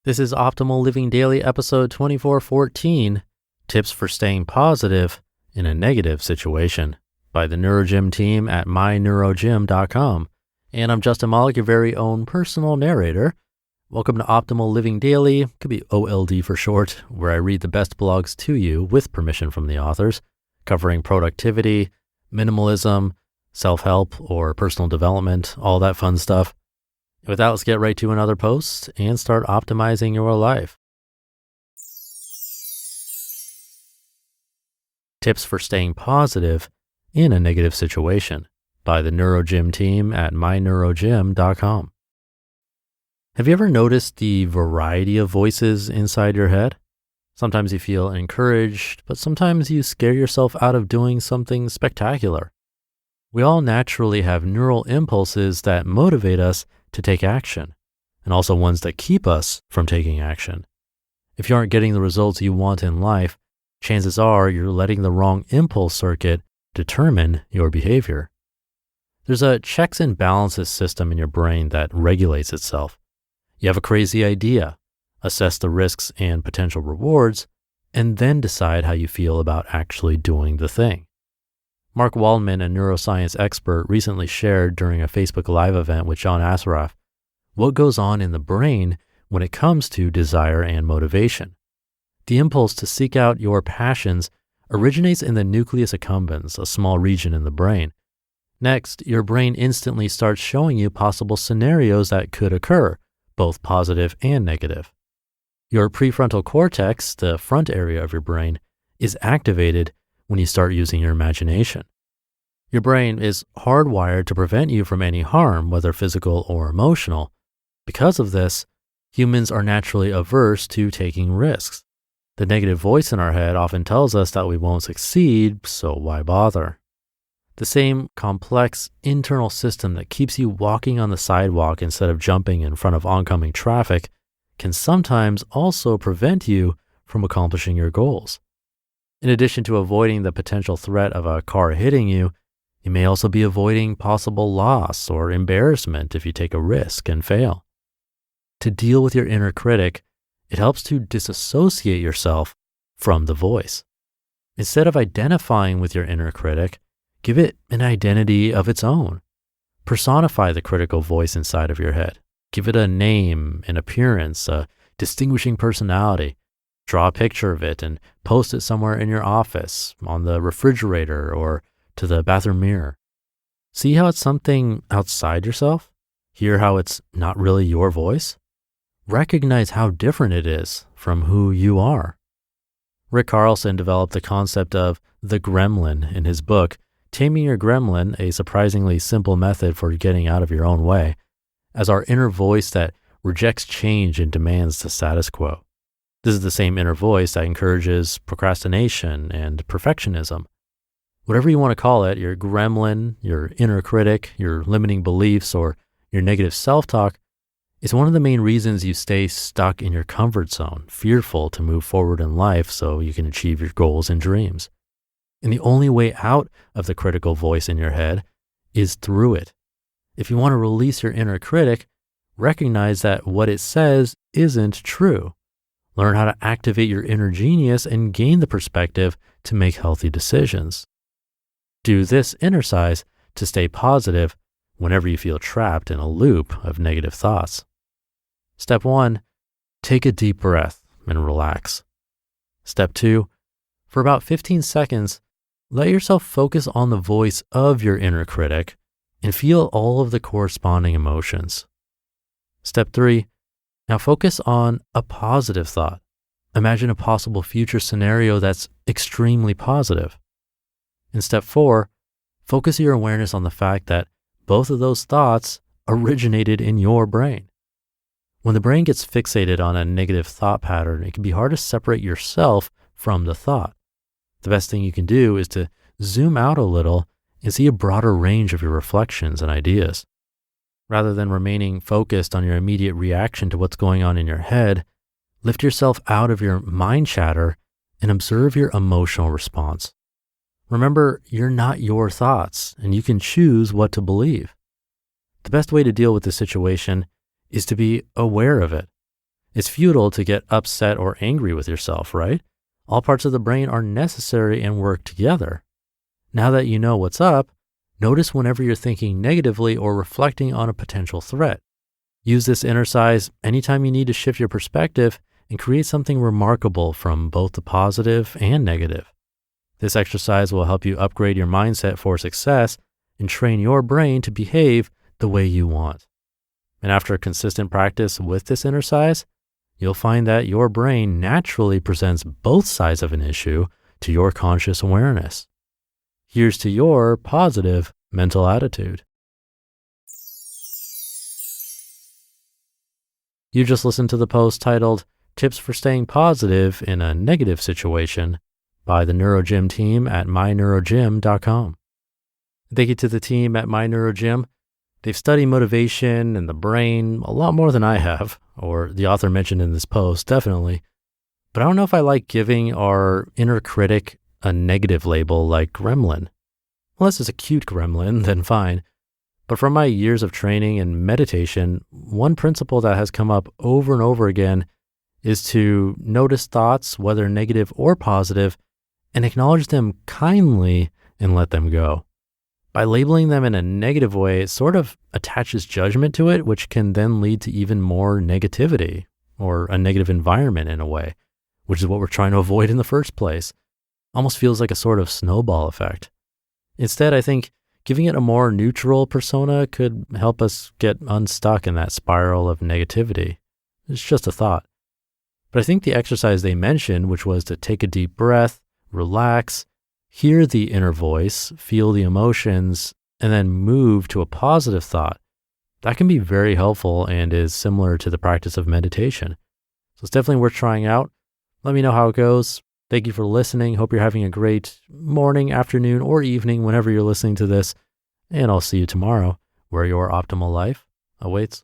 This is Optimal Living Daily, episode 2414, Tips for Staying Positive in a Negative Situation, by the NeuroGym Team at myneurogym.com. And I'm Justin Malik, your very own personal narrator. Welcome to Optimal Living Daily, could be OLD for short, where I read the best blogs to you with permission from the authors, covering productivity, minimalism, self-help, or personal development, all that fun stuff. With that, let's get right to another post and start optimizing your life. Tips for Staying Positive in a Negative Situation, by the NeuroGym Team at myneurogym.com. Have you ever noticed the variety of voices inside your head? Sometimes you feel encouraged, but sometimes you scare yourself out of doing something spectacular. We all naturally have neural impulses that motivate us to take action, and also ones that keep us from taking action. If you aren't getting the results you want in life, chances are you're letting the wrong impulse circuit determine your behavior. There's a checks and balances system in your brain that regulates itself. You have a crazy idea, assess the risks and potential rewards, and then decide how you feel about actually doing the thing. Mark Waldman, a neuroscience expert, recently shared during a Facebook Live event with John Assaraf what goes on in the brain when it comes to desire and motivation. The impulse to seek out your passions originates in the nucleus accumbens, a small region in the brain. Next, your brain instantly starts showing you possible scenarios that could occur, both positive and negative. Your prefrontal cortex, the front area of your brain, is activated when you start using your imagination. Your brain is hardwired to prevent you from any harm, whether physical or emotional. Because of this, humans are naturally averse to taking risks. The negative voice in our head often tells us that we won't succeed, so why bother? The same complex internal system that keeps you walking on the sidewalk instead of jumping in front of oncoming traffic can sometimes also prevent you from accomplishing your goals. In addition to avoiding the potential threat of a car hitting you, you may also be avoiding possible loss or embarrassment if you take a risk and fail. To deal with your inner critic, it helps to disassociate yourself from the voice. Instead of identifying with your inner critic, give it an identity of its own. Personify the critical voice inside of your head. Give it a name, an appearance, a distinguishing personality. Draw a picture of it and post it somewhere in your office, on the refrigerator, or to the bathroom mirror. See how it's something outside yourself? Hear how it's not really your voice? Recognize how different it is from who you are. Rick Carlson developed the concept of the gremlin in his book, Taming Your Gremlin, a surprisingly simple method for getting out of your own way, as our inner voice that rejects change and demands the status quo. This is the same inner voice that encourages procrastination and perfectionism. Whatever you want to call it, your gremlin, your inner critic, your limiting beliefs, or your negative self-talk, is one of the main reasons you stay stuck in your comfort zone, fearful to move forward in life so you can achieve your goals and dreams. And the only way out of the critical voice in your head is through it. If you want to release your inner critic, recognize that what it says isn't true. Learn how to activate your inner genius and gain the perspective to make healthy decisions. Do this exercise to stay positive whenever you feel trapped in a loop of negative thoughts. Step 1, take a deep breath and relax. Step 2, for about 15 seconds, let yourself focus on the voice of your inner critic and feel all of the corresponding emotions. Step 3, now focus on a positive thought. Imagine a possible future scenario that's extremely positive. In step 4, focus your awareness on the fact that both of those thoughts originated in your brain. When the brain gets fixated on a negative thought pattern, it can be hard to separate yourself from the thought. The best thing you can do is to zoom out a little and see a broader range of your reflections and ideas. Rather than remaining focused on your immediate reaction to what's going on in your head, lift yourself out of your mind chatter and observe your emotional response. Remember, you're not your thoughts, and you can choose what to believe. The best way to deal with the situation is to be aware of it. It's futile to get upset or angry with yourself, right? All parts of the brain are necessary and work together. Now that you know what's up, notice whenever you're thinking negatively or reflecting on a potential threat. Use this exercise anytime you need to shift your perspective and create something remarkable from both the positive and negative. This exercise will help you upgrade your mindset for success and train your brain to behave the way you want. And after consistent practice with this exercise, you'll find that your brain naturally presents both sides of an issue to your conscious awareness. Here's to your positive mental attitude. You just listened to the post titled Tips for Staying Positive in a Negative Situation by the NeuroGym team at myneurogym.com. Thank you to the team at MyNeuroGym. They've studied motivation and the brain a lot more than I have, or the author mentioned in this post, definitely. But I don't know if I like giving our inner critic a negative label like gremlin. Unless it's a cute gremlin, then fine. But from my years of training and meditation, one principle that has come up over and over again is to notice thoughts, whether negative or positive, and acknowledge them kindly and let them go. By labeling them in a negative way, it sort of attaches judgment to it, which can then lead to even more negativity or a negative environment in a way, which is what we're trying to avoid in the first place. Almost feels like a sort of snowball effect. Instead, I think giving it a more neutral persona could help us get unstuck in that spiral of negativity. It's just a thought. But I think the exercise they mentioned, which was to take a deep breath, relax, hear the inner voice, feel the emotions, and then move to a positive thought, that can be very helpful and is similar to the practice of meditation. So it's definitely worth trying out. Let me know how it goes. Thank you for listening. Hope you're having a great morning, afternoon, or evening whenever you're listening to this. And I'll see you tomorrow where your optimal life awaits.